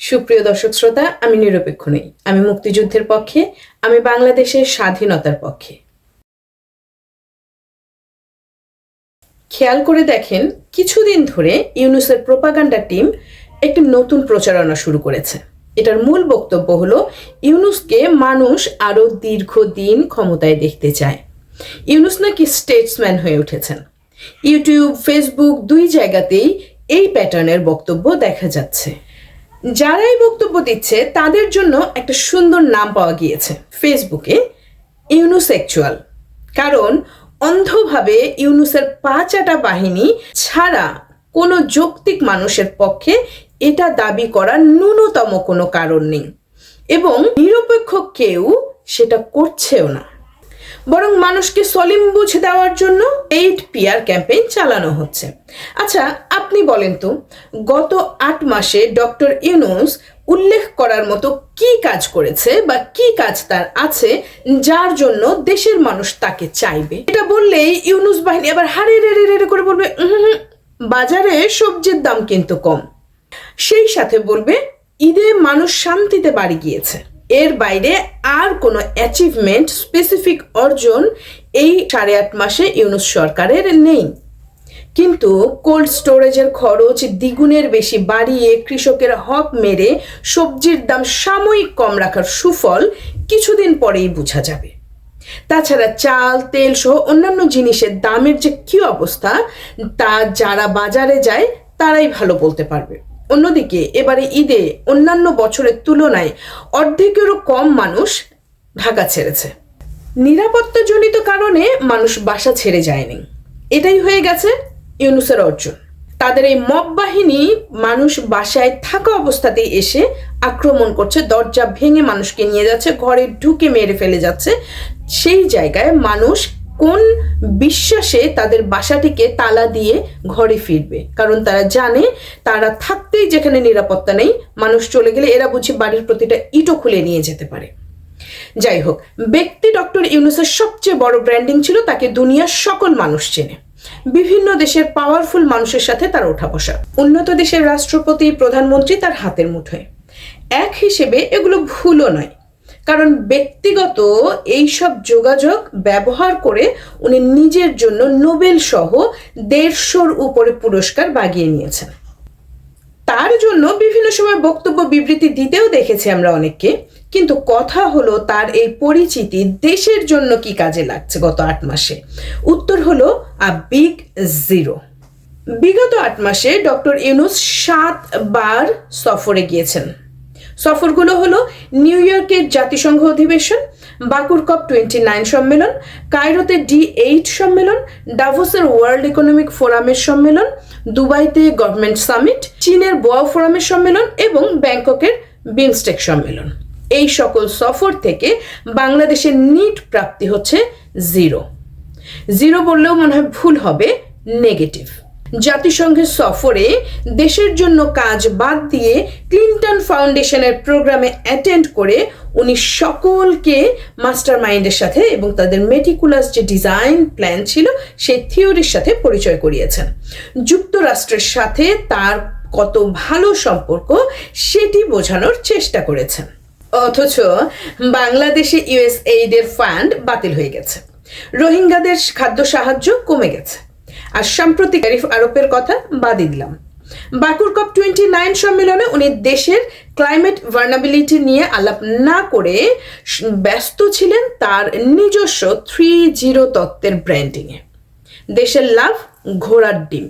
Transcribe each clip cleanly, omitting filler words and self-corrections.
সুপ্রিয় দর্শক শ্রোতা, আমি নিরপেক্ষ নই। আমি মুক্তিযুদ্ধের পক্ষে, আমি বাংলাদেশের স্বাধীনতার পক্ষে। খেয়াল করে দেখেন, কিছুদিন ধরে ইউনূসের প্রোপাগান্ডা টিম একটি নতুন প্রচারণা শুরু করেছে। এটার মূল বক্তব্য হলো ইউনূসকে মানুষ আরো দীর্ঘদিন ক্ষমতায় দেখতে চায়। ইউনূস নাকি স্টেটসম্যান হয়ে উঠেছেন। ইউটিউব, ফেসবুক দুই জায়গাতেই এই প্যাটার্নের বক্তব্য দেখা যাচ্ছে। যারাই বক্তব্য দিচ্ছে তাদের জন্য একটা সুন্দর নাম পাওয়া গিয়েছে ফেসবুকে, ইউনুসেক্সুয়াল। কারণ অন্ধভাবে ইউনূসের পা চাটা বাহিনী ছাড়া কোনো যৌক্তিক মানুষের পক্ষে এটা দাবি করার ন্যূনতম কোনো কারণ নেই, এবং নিরপেক্ষ কেউ সেটা করছেও না। বরং মানুষকে সলিম বুঝ দেওয়ার জন্য পেইড পিআর ক্যাম্পেইন চালানো হচ্ছে। আচ্ছা, আপনি বলেন তো, গত 8 মাসে ডক্টর ইউনূস উল্লেখ করার মতো কি কাজ করেছে বা কি কাজ তার আছে যার জন্য দেশের মানুষ তাকে চাইবে? এটা বললেই ইউনূস বাহিনী আবার হারে রে করে বলবে, বাজারে সবজির দাম কিন্তু কম। সেই সাথে বলবে ঈদে মানুষ শান্তিতে বাড়ি গিয়েছে। এর বাইরে আর কোনো অ্যাচিভমেন্ট, স্পেসিফিক অর্জন এই 8.5 মাসে ইউনূস সরকারের নেই। কিন্তু কোল্ড স্টোরেজের খরচ দ্বিগুণের বেশি বাড়িয়ে কৃষকের হক মেরে সবজির দাম সাময়িক কম রাখার সুফল কিছুদিন পরেই বোঝা যাবে। তাছাড়া চাল, তেল সহ অন্যান্য জিনিসের দামের যে কি অবস্থা তা যারা বাজারে যায় তারাই ভালো বলতে পারবে। অন্যদিকে এবারে ঈদে অন্যান্য বছরের তুলনায় অর্ধেকেরও কম মানুষ ঢাকা ছেড়েছে। নিরাপত্তাজনিত কারণে মানুষ বাসা ছেড়ে যায়নি। এটাই হয়ে গেছে ইউনূসের অর্জন। তাদের এই মব বাহিনী মানুষ বাসায় থাকা অবস্থাতেই এসে আক্রমণ করছে, দরজা ভেঙে মানুষকে নিয়ে যাচ্ছে, ঘরে ঢুকে মেরে ফেলে যাচ্ছে। সেই জায়গায় মানুষ কোন বিশ্বাসে তাদের বাসাটিকে তালা দিয়ে ঘরে ফিরবে? কারণ তারা জানে তারা থাকতেই যেখানে নিরাপত্তা নেই, মানুষ চলে গেলে এরা বুঝি বাড়ির প্রতিটা ইটও খুলে নিয়ে যেতে পারে। যাই হোক, ব্যক্তি ডক্টর ইউনূসের সবচেয়ে বড় ব্র্যান্ডিং ছিল তাকে দুনিয়ার সকল মানুষ চেনে। বিভিন্ন দেশের পাওয়ারফুল মানুষের সাথে তার ওঠা বসা। উন্নত দেশের রাষ্ট্রপতি, প্রধানমন্ত্রী তার হাতের মুঠোয়। এক হিসেবে এগুলো ভুলও নয়, কারণ ব্যক্তিগত এইসব যোগাযোগ ব্যবহার করে উনি নিজের জন্য নোবেল সহ 150-র উপরে পুরস্কার বাগিয়ে নিয়েছেন। তার জন্য বিভিন্ন সময় বক্তব্য, বিবৃতি দিতেও দেখেছি আমরা অনেককে। কিন্তু কথা হলো, তার এই পরিচিতি দেশের জন্য কি কাজে লাগছে গত 8 মাসে? উত্তর হলো আ বিগ জিরো। বিগত 8 মাসে ডক্টর ইউনূস 7 বার সফরে গিয়েছেন। সফরগুলো হলো নিউ ইয়র্কের জাতিসংঘ অধিবেশন, বাকুর COP29 সম্মেলন, কায়রোতে D8 সম্মেলন, ডাভোসের ওয়ার্ল্ড ইকোনমিক ফোরামের সম্মেলন, দুবাইতে গভর্নমেন্ট সামিট, চীনের বোয়া ফোরামের সম্মেলন এবং ব্যাংককের বিমস্টেক সম্মেলন। এই সকল সফর থেকে বাংলাদেশের নিট প্রাপ্তি হচ্ছে 0 বললেও মনে হয় ভুল হবে, নেগেটিভ। জাতিসংঘের সফরে দেশের জন্য কাজ বাদ দিয়ে ক্লিন্টন ফাউন্ডেশনের প্রোগ্রামে অ্যাটেন্ড করে উনি সকলকে মাস্টার মাইন্ডের সাথে এবং তাদের মেটিকুলাস যে ডিজাইন প্ল্যান ছিল সেই থিওরির সাথে পরিচয় করিয়েছেন। যুক্তরাষ্ট্রের সাথে তার কত ভালো সম্পর্ক সেটি বোঝানোর চেষ্টা করেছেন। অথচ বাংলাদেশে USAID-এর ফান্ড বাতিল হয়ে গেছে, রোহিঙ্গাদের খাদ্য সাহায্য কমে গেছে, আর সাম্প্রতিক ট্যারিফ আরোপের কথা বাদই দিলাম। বাকুর COP29 সম্মেলনে উনি দেশের ক্লাইমেট ভার্নাবিলিটি নিয়ে আলাপ না করে ব্যস্ত ছিলেন তার নিজস্ব 3-0 তত্ত্বের ব্র্যান্ডিংয়ে। দেশের লাভ ঘোড়ার ডিম।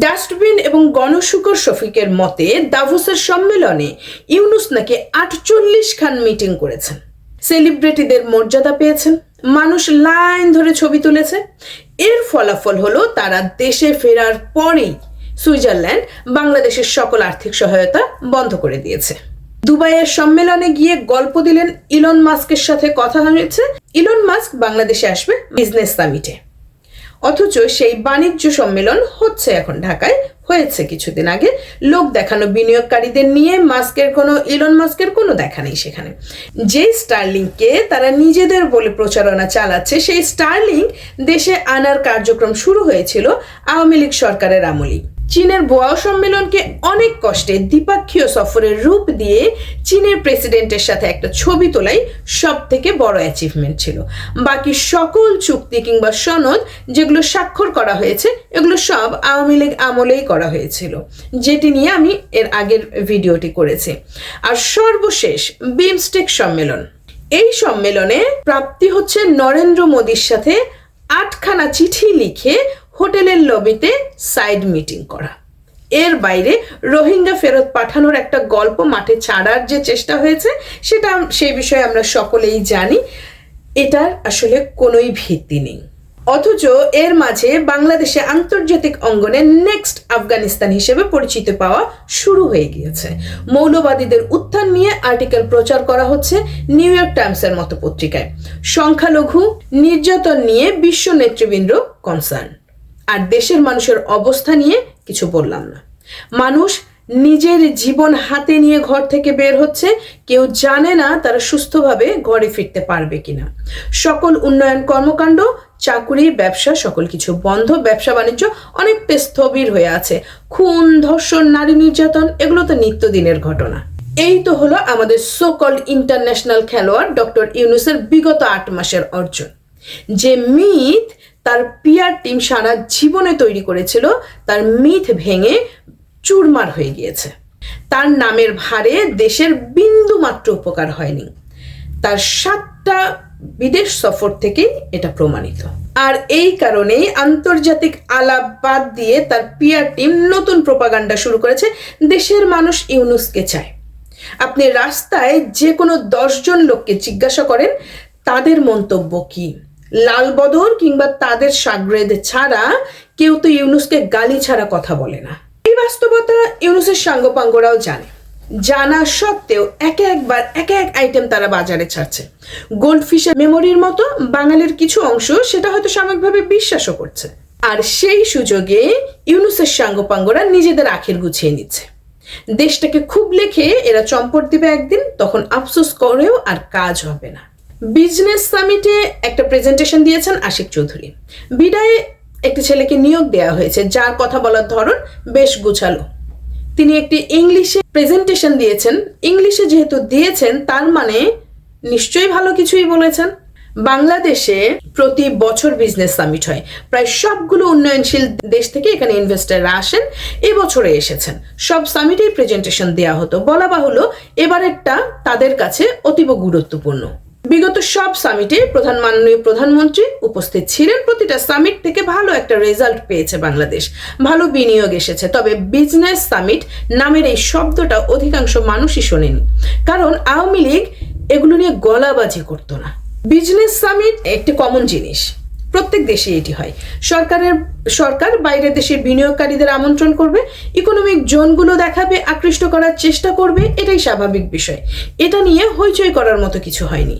ডাস্টবিন এবং গণশুকর শফিকের মতে দাভোসের সম্মেলনে ইউনূস নাকি 48 খান মিটিং করেছেন। সেলিব্রিটিদের মর্যাদা পেয়েছেন, মানুষ লাইন ধরে ছবি তুলেছে। এর ফলাফল হলো তারা দেশে ফেরার পরেই সুইজারল্যান্ড বাংলাদেশের সকল আর্থিক সহায়তা বন্ধ করে দিয়েছে। দুবাইয়ের সম্মেলনে গিয়ে গল্প দিলেন ইলন মাস্কের সাথে কথা হয়েছে, ইলন মাস্ক বাংলাদেশে আসবে বিজনেস সামিটে। অথচ সেই বাণিজ্য সম্মেলন হচ্ছে এখন ঢাকায়, হয়েছে কিছুদিন আগে। লোক দেখানো বিনিয়োগকারীদের নিয়ে ইলন মাস্কের কোনো দেখা নেই সেখানে। যে স্টারলিংকে তারা নিজেদের বলে প্রচারণা চালাচ্ছে, সেই স্টারলিংক দেশে আনার কার্যক্রম শুরু হয়েছিল আওয়ামী লীগ সরকারের আমলেই। চীনের বোয়াও সম্মেলনকে অনেক কষ্টে দ্বিপাক্ষীয় সফরের রূপ দিয়ে চীনের প্রেসিডেন্টের সাথে একটা ছবি তোলাই সব থেকে বড় অ্যাচিভমেন্ট ছিল। বাকি সকল চুক্তি কিংবা সনদ যেগুলো স্বাক্ষর করা হয়েছে এগুলো সব আওয়ামী লীগ আমলেই করা হয়েছিল, যেটি নিয়ে আমি এর আগের ভিডিওটি করেছি। আর সর্বশেষ বিমস্টেক সম্মেলন, এই সম্মেলনে প্রাপ্তি হচ্ছে নরেন্দ্র মোদীর সাথে 8খানা চিঠি লিখে হোটেলের লবিতে সাইড মিটিং করা। এর বাইরে রোহিঙ্গা ফেরত পাঠানোর একটা গল্প মাঠে ছাড়ার যে চেষ্টা হয়েছে সেটা সেই বিষয়ে আমরা সকলেই জানি, এটার আসলে কোনোই ভিত্তি নেই। অথচ এর মাঝে বাংলাদেশে আন্তর্জাতিক অঙ্গনে নেক্সট আফগানিস্তান হিসেবে পরিচিত পাওয়া শুরু হয়ে গিয়েছে। মৌলবাদীদের উত্থান নিয়ে আর্টিকেল প্রচার করা হচ্ছে নিউ ইয়র্ক টাইমসের মতো পত্রিকায়। সংখ্যালঘু নির্যাতন নিয়ে বিশ্ব নেতৃবৃন্দ কনসার্ন। আর দেশের মানুষের অবস্থা নিয়ে কিছু বললাম না। মানুষ নিজের জীবন হাতে নিয়ে ঘর থেকে বের হচ্ছে, কেউ জানে না তারা সুস্থভাবে ঘরে ফিরতে পারবে কিনা। সকল উন্নয়ন কর্মকাণ্ড, চাকুরি, ব্যবসা সকল কিছু বন্ধ, ব্যবসা বাণিজ্য অনেকটা স্থবির হয়ে আছে। খুন, ধর্ষণ, নারী নির্যাতন এগুলো তো নিত্যদিনের ঘটনা। এই তো হলো আমাদের সো কল্ড ইন্টারন্যাশনাল খেলোয়াড় ডক্টর ইউনূসের বিগত 8 মাসের অর্জন। যে মিথ তার পিআর টিম সারা জীবনে তৈরি করেছিল, তার মিথ ভেঙে চুরমার হয়ে গিয়েছে। তার নামের ভারে দেশের বিন্দু মাত্র উপকার হয়নি। তার 7টা বিদেশ সফর থেকেই এটা প্রমাণিত। আর এই কারণেই আন্তর্জাতিক আলাপ বাদ দিয়ে তার পিআর টিম নতুন প্রোপাগান্ডা শুরু করেছে। দেশের মানুষ ইউনূসকে চায়। আপনি রাস্তায় যে কোনো 10 জন লোককে জিজ্ঞাসা করেন তাদের মন্তব্য কি, লালবদর কিংবা তাদের সাগরেদ ছাড়া কেউ তো ইউনূসকে গালি ছাড়া কথা বলে না। এই বাস্তবতা ইউনূসের সাঙ্গপাঙ্গরাও জানে। জানা সত্ত্বেও এক এক আইটেম তারা বাজারে ছাড়ছে। গোল্ডফিশের মেমোরির মতো বাঙালির কিছু অংশ সেটা হয়তো সাময়িকভাবে বিশ্বাসও করছে। আর সেই সুযোগে ইউনূসের সাঙ্গপাঙ্গরা নিজেদের আখের গুছিয়ে নিচ্ছে। দেশটাকে খুব লেখে এরা চম্পট দিবে একদিন, তখন আফসোস করেও আর কাজ হবে না। বিজনেস সামিটে একটা প্রেজেন্টেশন দিয়েছেন আশিক চৌধুরী। বিদায়ে একটি ছেলেকে নিয়োগ দেওয়া হয়েছে যার কথা বলার ধরন বেশ গোছালো। তিনি একটি ইংলিশে প্রেজেন্টেশন দিয়েছেন। ইংলিশে যেহেতু দিয়েছেন তার মানে নিশ্চয়ই ভালো কিছুই বলেছেন। বাংলাদেশে প্রতি বছর বিজনেস সামিট হয়, প্রায় সবগুলো উন্নয়নশীল দেশ থেকে এখানে ইনভেস্টররা আসেন। এবছরে এসেছেন। সব সামিটেই প্রেজেন্টেশন দেওয়া হতো। বলা বাহুল্য এবারেরটা তাদের কাছে অতীব গুরুত্বপূর্ণ। বিগত সব সামিটে মাননীয় প্রধানমন্ত্রী উপস্থিত ছিলেন। প্রতিটা সামিট থেকে ভালো একটা রেজাল্ট পেয়েছে বাংলাদেশ, ভালো বিনিয়োগ এসেছে। তবে বিজনেস সামিট নামের এই শব্দটা অধিকাংশ মানুষই শোনেনি, কারণ আওয়ামী লীগ এগুলো নিয়ে গলাবাজি করতো না। বিজনেস সামিট একটি কমন জিনিস, প্রত্যেক দেশে এটি হয়। সরকার বাইরের দেশের বিনিয়োগকারীদের আমন্ত্রণ করবে, ইকোনমিক জোনগুলো দেখাবে, আকৃষ্ট করার চেষ্টা করবে, এটাই স্বাভাবিক বিষয়। এটা নিয়ে হইচই করার মতো কিছু হয়নি।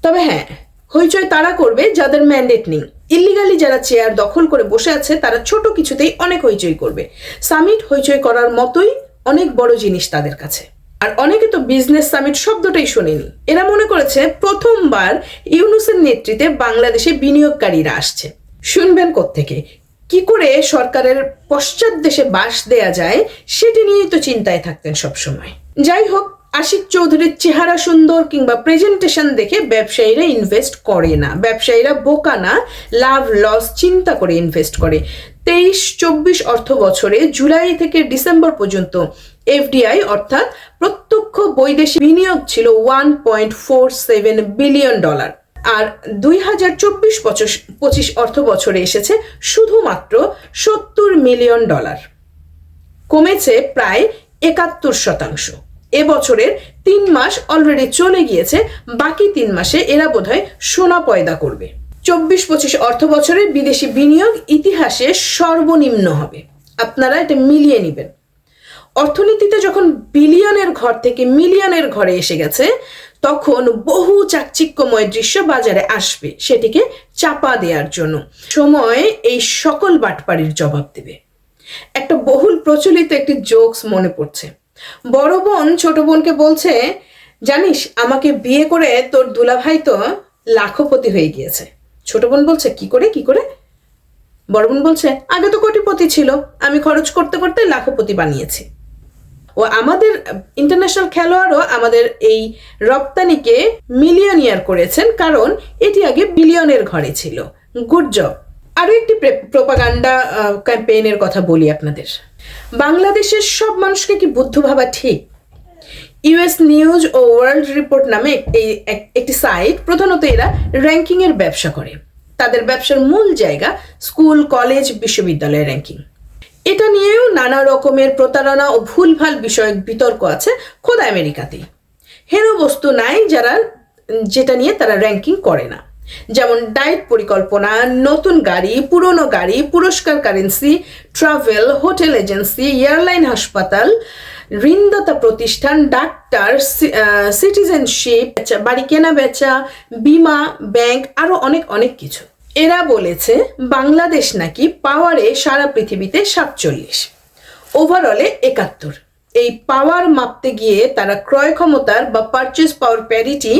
তবে হ্যাঁ, হইচই তারা করবে যাদের ম্যান্ডেট নেই। ইল্লিগালি যারা চেয়ার দখল করে বসে আছে তারা ছোট কিছুতেই অনেক হইচই করবে। সামিট হইচই করার মতোই অনেক বড় জিনিস তাদের কাছে। আর অনেকে তো বিজনেস সামিট শব্দটাই শোনেনি। এরা মনে করেছে প্রথমবার ইউনূসের নেতৃত্বে বাংলাদেশে বিনিয়োগকারীরা আসছে। শুনবেন কোত্থেকে, কি করে সরকারের পশ্চাৎ দেশে বাস দেয়া যায় সেটি নিয়েই তো চিন্তায় থাকতেন সবসময়। যাই হোক, আশিক চৌধুরীর চেহারা সুন্দর কিংবা প্রেজেন্টেশন দেখে ব্যবসায়ীরা ইনভেস্ট করে না। ব্যবসায়ীরা বোকা না, লাভ লস চিন্তা করে ইনভেস্ট করে। 23-24 অর্থ বছরে জুলাই থেকে ডিসেম্বর পর্যন্ত এফডিআই অর্থাৎ প্রত্যক্ষ বৈদেশিক বিনিয়োগ ছিল $1.47 বিলিয়ন। আর 2024-25 অর্থ বছরে এসেছে শুধুমাত্র $70 মিলিয়ন। কমেছে প্রায় 71%। এবছরের 3 মাস অলরেডি চলে গিয়েছে, বাকি 3 মাসে এরা বোধহয় সোনা পয়দা করবে। 24-25 অর্থ বছরে বিদেশি বিনিয়োগ ইতিহাসে সর্বনিম্ন হবে। আপনারা এটা মিলিয়ে নেবেন। অর্থনীতিতে যখন বিলিয়নের ঘর থেকে মিলিয়নের ঘরে এসে গেছে, তখন বহু চাকচিক্যময় দৃশ্য বাজারে আসবে, সেটিকে চাপা দেওয়ার জন্য সময় এই সকল বাটপাড়ির জবাব দেবে। একটা বহুল প্রচলিত একটি জোকস মনে পড়ছে। বড় বোন ছোট বোনকে বলছে, জানিস আমাকে বিয়ে করে তোর দুলাভাই তো লাখপতি হয়ে গিয়েছে। ছোট বোন বলছে, কি করে? বড় বোন বলছে, আগে তো কোটিপতি ছিল, আমি খরচ করতে করতে লাখপতি বানিয়েছি। ও আমাদের ইন্টারন্যাশনাল খেলোয়াড়ও আমাদের এই রপ্তানিকে মিলিয়নিয়ার করেছেন, কারণ এটি আগে বিলিয়নের ঘরে ছিল। Good job. আরও একটি প্রোপাগান্ডা ক্যাম্পেইনের কথা বলি আপনাদের। বাংলাদেশের সব মানুষকে কি বুদ্ধ ভাবা ঠিক? ইউএস নিউজ ও ওয়ার্ল্ড রিপোর্ট নামে একটি সাইট, প্রধানত এরা র্যাঙ্কিংয়ের ব্যবসা করে। তাদের ব্যবসার মূল জায়গা স্কুল, কলেজ, বিশ্ববিদ্যালয়ের র্যাঙ্কিং। এটা নিয়েও নানা রকমের প্রতারণা ও ভুলভাল বিষয়ক বিতর্ক আছে খোদ আমেরিকাতেই। হেন বস্তু নাই যেটা নিয়ে তারা র্যাঙ্কিং করে না। যেমন ডায়েট পরিকল্পনা, নতুন গাড়ি, পুরনো গাড়ি, পুরস্কার currency, travel, hotel agency, airline, হাসপাতাল, ঋণদাতা প্রতিষ্ঠান, ডাক্তার, সিটিজেনশিপ, বাড়ি কেনা বেচা, বিমা, ব্যাংক, আরো অনেক অনেক কিছু। এরা বলেছে বাংলাদেশ নাকি পাওয়ারে সারা পৃথিবীতে 47, ওভারঅলে 71। এই পাওয়ার মাপতে গিয়ে তারা ক্রয় ক্ষমতার বা পারচেজ পাওয়ার প্যারিটি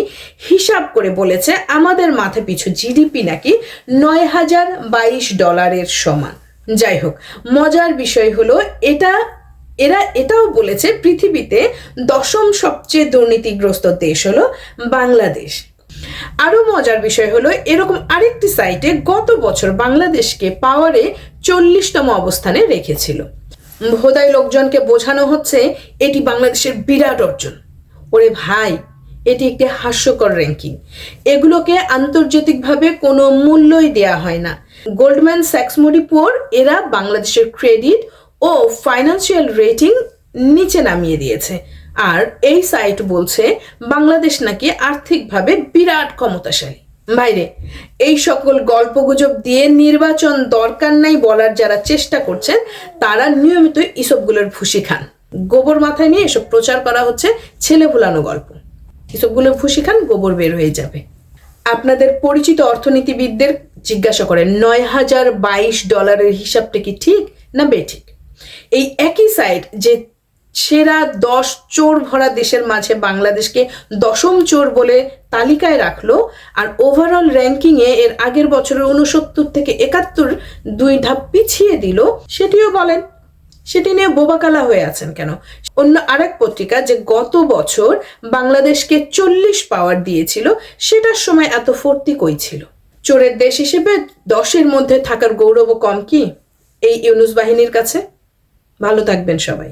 হিসাব করে বলেছে আমাদের মাথা পিছু জিডিপি নাকি $9,022 সমান। যাই হোক, মজার বিষয় হলো এরা এটাও বলেছে পৃথিবীতে 10ম সবচেয়ে দুর্নীতিগ্রস্ত দেশ হলো বাংলাদেশ। আরো মজার বিষয় হলো এরকম আরেকটি সাইটে গত বছর বাংলাদেশকে পাওয়ারে 40তম অবস্থানে রেখেছিল। ভোদাই লোকজনকে বোঝানো হচ্ছে এটি বাংলাদেশের বিরাট অর্জন। ওরে ভাই, এটি একটি হাস্যকর র্যাঙ্কিং। এগুলোকে আন্তর্জাতিকভাবে কোনো মূল্যই দেয়া হয় না। গোল্ডম্যান স্যাক্স মুডি পুয়ার এরা বাংলাদেশের ক্রেডিট ও ফাইন্যান্সিয়াল রেটিং নিচে নামিয়ে দিয়েছে। আর এই সাইট বলছে বাংলাদেশ নাকি আর্থিকভাবে বিরাট ক্ষমতাশালী। বাইরে এই সকল গল্পগুজব দিয়ে নির্বাচন দরকার নাই বলার যারা চেষ্টা করছেন তারা নিয়মিত ইসবগুলোর ভুসি খান। গোবর মাথায় নিয়ে এসব প্রচার করা হচ্ছে ছেলে ভুলানো গল্প। ইসবগুলোর ভুসি খান, গোবর বের হয়ে যাবে। আপনাদের পরিচিত অর্থনীতিবিদদের জিজ্ঞাসা করেন $9,022 হিসাবটা কি ঠিক না বেঠিক। এই একই সাইট যে সেরা 10 চোর ভরা দেশের মাঝে বাংলাদেশকে 10ম চোর বলে তালিকায় রাখলো, আর ওভারঅল র্যাঙ্কিংয়ে এর আগের বছরের 69 থেকে 71 2 ধাপ পিছিয়ে দিল, সেটিও বলেন। সেটি নিয়ে বোবাকালা হয়ে আছেন কেন? অন্য আরেক পত্রিকা যে গত বছর বাংলাদেশকে 40 পাওয়ার দিয়েছিল, সেটার সময় এত ফুর্তি কই ছিল? চোরের দেশ হিসেবে 10-এর মধ্যে থাকার গৌরবও কম কি এই ইউনূস বাহিনীর কাছে? ভালো থাকবেন সবাই।